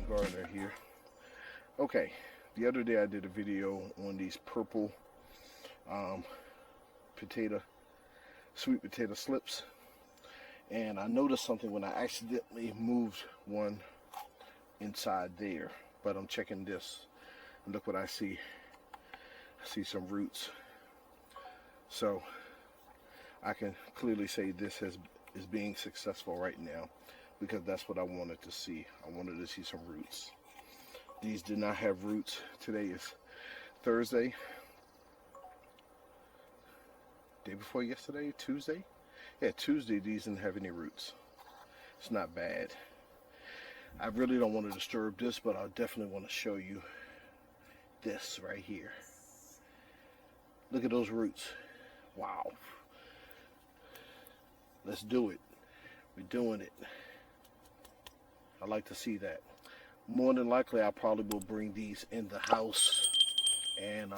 Gardener here. Okay, the other day I did a video on these purple sweet potato slips, and I noticed something when I accidentally moved one inside there. But I'm checking this, and look what I see. I see some roots. So I can clearly say this is being successful right now, because that's what I wanted to see. I wanted to see some roots. These did not have roots. Today is Thursday. Day before yesterday, Tuesday? Yeah, Tuesday, these didn't have any roots. It's not bad. I really don't want to disturb this, but I definitely want to show you this right here. Look at those roots. Wow. Let's do it. We're doing it. I like to see that. More than likely, I probably will bring these in the house and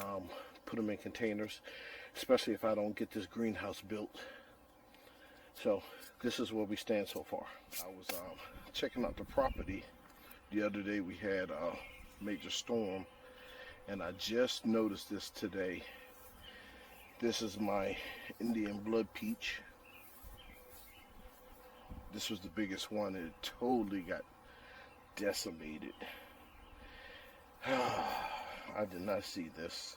put them in containers, especially if I don't get this greenhouse built. So this is where we stand so far. I was checking out the property the other day. We had a major storm, and I just noticed this today. This is my Indian blood peach. This was the biggest one. It totally got decimated. I did not see this.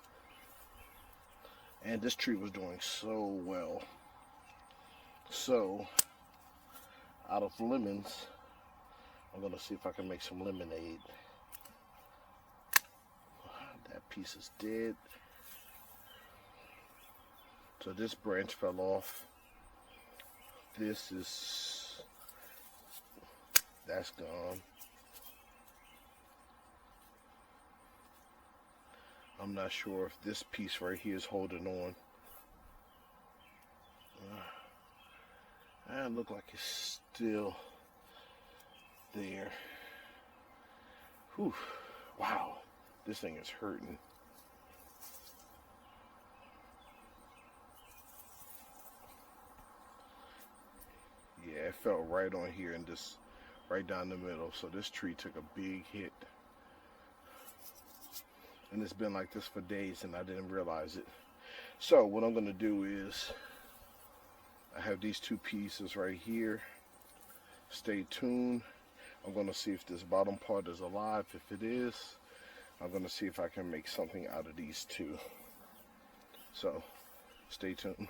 And this tree was doing so well. So, out of lemons, I'm going to see if I can make some lemonade. That piece is dead. So this branch fell off. That's gone. I'm not sure if this piece right here is holding on. It looks like it's still there. Whew. Wow, this thing is hurting. Yeah, it fell right on here and just right down the middle. So this tree took a big hit. And it's been like this for days and I didn't realize it. So what I'm going to do is, I have these two pieces right here. Stay tuned. I'm going to see if this bottom part is alive. If it is, I'm going to see if I can make something out of these two. So stay tuned.